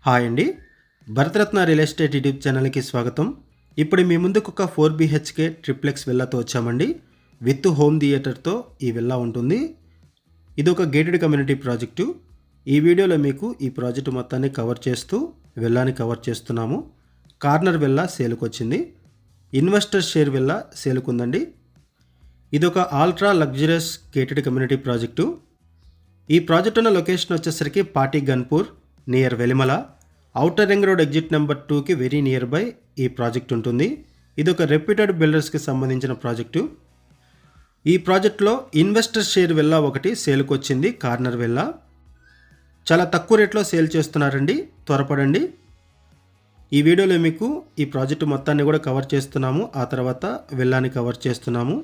Hi అండి, Bharat Ratna real estate YouTube ఛానల్కి స్వాగతం. ఇప్పుడు మీ ముందుకు ఒక 4BHK ట్రిప్లెక్స్ విల్లాతో వచ్చామండి. విత్ హోమ్ థియేటర్తో ఈ విల్లా ఉంటుంది. ఇది ఒక గేటెడ్ కమ్యూనిటీ ప్రాజెక్టు. ఈ వీడియోలో మీకు ఈ ప్రాజెక్టు మొత్తాన్ని కవర్ చేస్తూ విల్లాని కవర్ చేస్తున్నాము. కార్నర్ విల్లా సేల్కి వచ్చింది. ఇన్వెస్టర్ షేర్ విల్లా సేల్కు ఉందండి. ఇది ఒక ultra luxurious gated community project. ఈ ప్రాజెక్ట్ ఉన్న లొకేషన్ వచ్చేసరికి Pati Ganpur near Velimala. Outer ring road exit number 2కి వెరీ నియర్ బై ఈ ప్రాజెక్ట్ ఉంటుంది. ఇది ఒక రెప్యూటెడ్ బిల్డర్స్కి సంబంధించిన ప్రాజెక్టు. ఈ ప్రాజెక్ట్లో ఇన్వెస్టర్ షేర్ విల్లా ఒకటి సేల్కి వచ్చింది. కార్నర్ విల్లా చాలా తక్కువ రేట్లో సేల్ చేస్తున్నారండి. త్వరపడండి. ఈ వీడియోలో మీకు ఈ ప్రాజెక్టు మొత్తాన్ని కూడా కవర్ చేస్తున్నాము. ఆ తర్వాత విల్లాని కవర్ చేస్తున్నాము.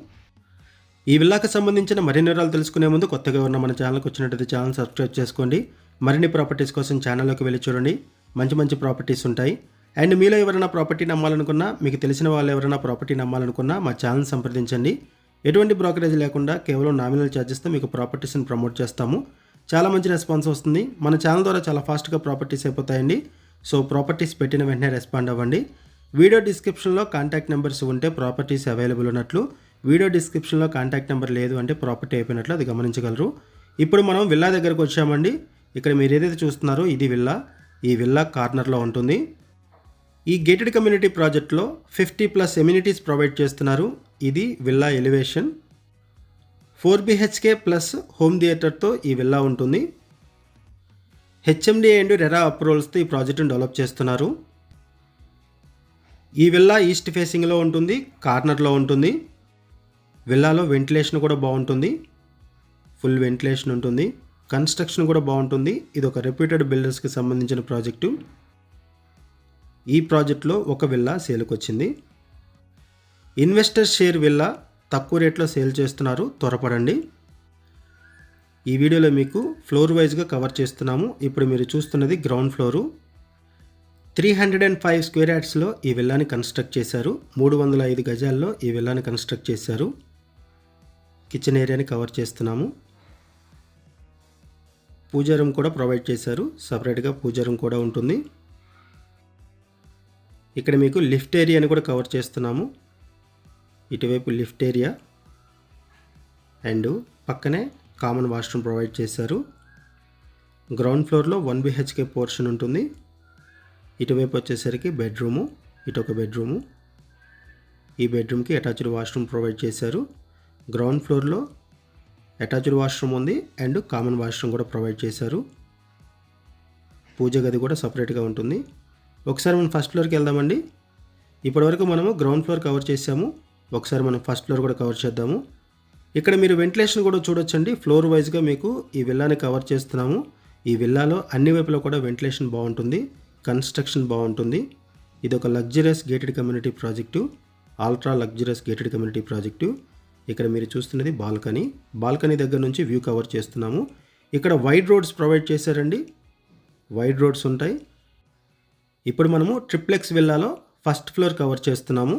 ఈ విల్లాకి సంబంధించిన మరిన్ని వివరాలు తెలుసుకునే ముందు కొత్తగా ఉన్న మన ఛానల్కి వచ్చినట్టయితే ఛానల్ సబ్స్క్రైబ్ చేసుకోండి. మరిన్ని ప్రాపర్టీస్ కోసం ఛానల్లోకి వెళ్ళి చూడండి. మంచి మంచి ప్రాపర్టీస్ ఉంటాయి. అండ్ మీలో ఎవరైనా ప్రాపర్టీ నమ్మాలనుకున్నా, మీకు తెలిసిన వాళ్ళు ఎవరైనా ప్రాపర్టీ నమ్మాలనుకున్నా మా ఛానల్ సంప్రదించండి. ఎటువంటి బ్రోకరేజ్ లేకుండా కేవలం నామినల్ ఛార్జెస్తో మీకు ప్రాపర్టీస్ని ప్రమోట్ చేస్తాము. చాలా మంచి రెస్పాన్స్ వస్తుంది. మన ఛానల్ ద్వారా చాలా ఫాస్ట్గా ప్రాపర్టీస్ అయిపోతాయండి. సో ప్రాపర్టీస్ పెట్టిన వెంటనే రెస్పాండ్ అవ్వండి. వీడియో డిస్క్రిప్షన్లో కాంటాక్ట్ నెంబర్స్ ఉంటే ప్రాపర్టీస్ అవైలబుల్ ఉన్నట్లు, వీడియో డిస్క్రిప్షన్లో కాంటాక్ట్ నెంబర్ లేదు అంటే ప్రాపర్టీ అయిపోయినట్లు అది గమనించగలరు. ఇప్పుడు మనం విల్లా దగ్గరకు వచ్చామండి. ఇక్కడ మీరు ఏదైతే చూస్తున్నారో ఇది విల్లా. ఈ విల్లా కార్నర్లో ఉంటుంది. ఈ గేటెడ్ కమ్యూనిటీ ప్రాజెక్ట్లో 50+ ఎమ్యూనిటీస్ ప్రొవైడ్ చేస్తున్నారు. ఇది villa elevation. 4BHK plus home థియేటర్తో ఈ విల్లా ఉంటుంది. HMDA అండ్ రెరా అప్రూవల్స్తో ఈ ప్రాజెక్టును డెవలప్ చేస్తున్నారు. ఈ విల్లా ఈస్ట్ ఫేసింగ్లో ఉంటుంది. కార్నర్లో ఉంటుంది. విల్లాలో వెంటిలేషన్ కూడా బాగుంటుంది. ఫుల్ వెంటిలేషన్ ఉంటుంది. కన్స్ట్రక్షన్ కూడా బాగుంటుంది. ఇది ఒక రెప్యూటెడ్ బిల్డర్స్కి సంబంధించిన ప్రాజెక్టు. ఈ ప్రాజెక్ట్లో ఒక విల్లా సేల్కి వచ్చింది. ఇన్వెస్టర్ షేర్ విల్లా తక్కువ రేట్లో సేల్ చేస్తున్నారు. త్వరపడండి. ఈ వీడియోలో మీకు ఫ్లోర్ వైజ్గా కవర్ చేస్తున్నాము. ఇప్పుడు మీరు చూస్తున్నది గ్రౌండ్ ఫ్లోరు. 305 స్క్వేర్ యార్డ్స్లో ఈ విల్లాని కన్స్ట్రక్ట్ చేశారు. 305 గజాల్లో ఈ విల్లాని కన్స్ట్రక్ట్ చేశారు. కిచెన్ ఏరియాని కవర్ చేస్తున్నాము. పూజా రూమ్ కూడా ప్రొవైడ్ చేశారు. సపరేట్గా పూజా రూమ్ కూడా ఉంటుంది. ఇక్కడ మీకు లిఫ్ట్ ఏరియాని కూడా కవర్ చేస్తున్నాము. ఇటువైపు లిఫ్ట్ ఏరియా అండ్ పక్కనే కామన్ వాష్రూమ్ ప్రొవైడ్ చేశారు. గ్రౌండ్ ఫ్లోర్లో 1BHK పోర్షన్ ఉంటుంది. ఇటువైపు వచ్చేసరికి బెడ్రూము, ఇటు ఒక బెడ్రూము. ఈ బెడ్రూమ్కి అటాచ్డ్ వాష్రూమ్ ప్రొవైడ్ చేశారు. గ్రౌండ్ ఫ్లోర్లో అటాచ్డ్ వాష్రూమ్ ఉంది అండ్ కామన్ వాష్రూమ్ కూడా ప్రొవైడ్ చేశారు. పూజ గది కూడా సపరేట్గా ఉంటుంది. ఒకసారి మనం ఫస్ట్ ఫ్లోర్కి వెళ్దామండి. ఇప్పటివరకు మనము గ్రౌండ్ ఫ్లోర్ కవర్ చేసాము. ఒకసారి మనం ఫస్ట్ ఫ్లోర్ కూడా కవర్ చేద్దాము. ఇక్కడ మీరు వెంటిలేషన్ కూడా చూడొచ్చండి. ఫ్లోర్ వైజ్గా మీకు ఈ విల్లాని కవర్ చేస్తున్నాము. ఈ విల్లాలో అన్ని వైపులో కూడా వెంటిలేషన్ బాగుంటుంది. కన్స్ట్రక్షన్ బాగుంటుంది. ఇది ఒక luxurious gated community project. Ultra luxurious gated community project. ఇక్కడ మీరు చూస్తున్నది బాల్కనీ. బాల్కనీ దగ్గర నుంచి వ్యూ కవర్ చేస్తున్నాము. ఇక్కడ వైడ్ రోడ్స్ ప్రొవైడ్ చేశారండి. వైడ్ రోడ్స్ ఉంటాయి. ఇప్పుడు మనము ట్రిప్లెక్స్ విల్లాలో ఫస్ట్ ఫ్లోర్ కవర్ చేస్తున్నాము.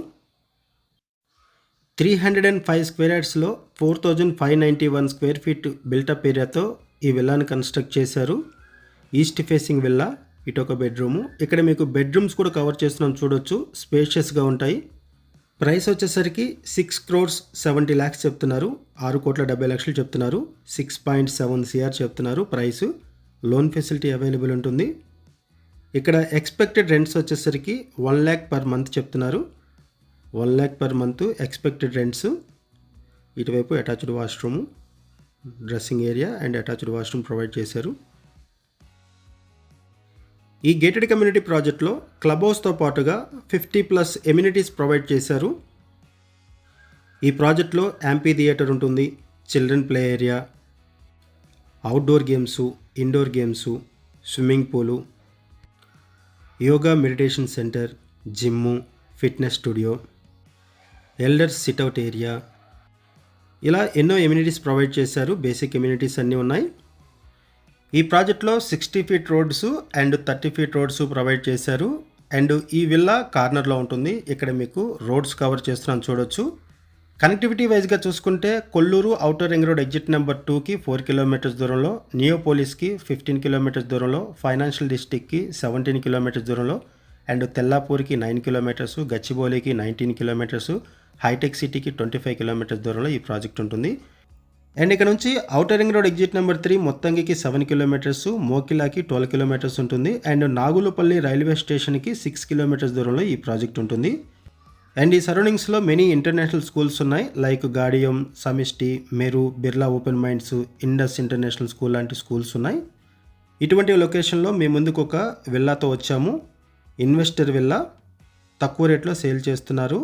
305 స్క్వేర్ యార్డ్స్లో 4591 స్క్వేర్ ఫీట్ బిల్టప్ ఏరియాతో ఈ విల్లాని కన్స్ట్రక్ట్ చేశారు. East facing villa. ఇటు ఒక బెడ్రూము. ఇక్కడ మీకు బెడ్రూమ్స్ కూడా కవర్ చేస్తున్నాం, చూడొచ్చు. స్పేషియస్గా ఉంటాయి. ప్రైస్ వచ్చేసరికి 6,70 lakhs చెప్తున్నారు. 6,70 చెప్తున్నారు. 6.7 CR చెప్తున్నారు ప్రైస్. లోన్ ఫెసిలిటీ అవైలబుల్ ఉంటుంది. ఇక్కడ ఎక్స్పెక్టెడ్ రెంట్స్ వచ్చేసరికి 1 lakh per month చెప్తున్నారు. 1 lakh per month expected rents. ఇటువైపు attached washroom, dressing area and attached washroom provide చేశారు. ఈ గేటెడ్ కమ్యూనిటీ ప్రాజెక్ట్లో క్లబ్ హౌస్తో పాటుగా 50+ ఎమ్యూనిటీస్ ప్రొవైడ్ చేశారు. ఈ ప్రాజెక్ట్లో యాంపీ థియేటర్ ఉంటుంది. Children play area, outdoor games, indoor games, swimming pools, yoga meditation centre, gym, fitness studio, elders sit out area, ఇలా ఎన్నో ఎమ్యూనిటీస్ ప్రొవైడ్ చేశారు. బేసిక్ ఎమ్యూనిటీస్ అన్నీ ఉన్నాయి. ఈ ప్రాజెక్ట్లో 60 feet roads and 30 feet roads provide చేశారు. అండ్ ఈ విల్లా కార్నర్లో ఉంటుంది. ఇక్కడ మీకు రోడ్స్ కవర్ చేస్తున్నాను, చూడొచ్చు. కనెక్టివిటీ వైజ్గా చూసుకుంటే Kollur outer ring road exit number 2కి 4 కిలోమీటర్స్ దూరంలో, నియోపోలిస్కి 15 కిలోమీటర్స్ దూరంలో, ఫైనాన్షియల్ డిస్ట్రిక్ట్కి 17 కిలోమీటర్స్ దూరంలో అండ్ తెల్లాపూర్కి 9 కిలోమీటర్స్, గచ్చిబౌలికి 19 కిలోమీటర్స్, హైటెక్ సిటీకి 25 కిలోమీటర్స్ దూరంలో ఈ ప్రాజెక్ట్ ఉంటుంది. అండ్ ఇక్కడ నుంచి outer ring road exit number 3 మొత్తంకి 7 కిలోమీటర్స్, మోకిలాకి 12 కిలోమీటర్స్ ఉంటుంది అండ్ నాగులపల్లి రైల్వే స్టేషన్కి 6 కిలోమీటర్స్ దూరంలో ఈ ప్రాజెక్ట్ ఉంటుంది. అండ్ ఈ సరౌండింగ్స్లో మెనీ ఇంటర్నేషనల్ స్కూల్స్ ఉన్నాయి, like Gaudium, Samishti, Meru, Birla open minds, Indus international school లాంటి స్కూల్స్ ఉన్నాయి. ఇటువంటి లొకేషన్లో మేము ముందుకు ఒక విల్లాతో వచ్చాము. ఇన్వెస్టర్ విల్లా తక్కువ రేట్లో సేల్ చేస్తున్నారు.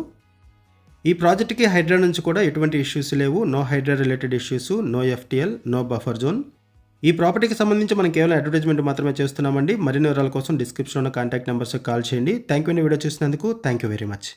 ఈ ప్రాజెక్ట్కి హైడ్రా నుంచి కూడా ఎటువంటి ఇష్యూస్ లేవు. No HYDRAA related issues, no FTL, no buffer zone. ఈ ప్రాపర్టీకి సంబంధించి మనం కేవలం అడ్వర్టైజ్మెంట్ మాత్రమే చేస్తున్నామండి. మరిన్ని వివరాల కోసం డిస్క్రిప్షన్లో కాంటాక్ట్ నెంబర్స్కి కాల్ చేయండి. థ్యాంక్ యూ అండి వీడియో చూసినందుకు. Thank you very much.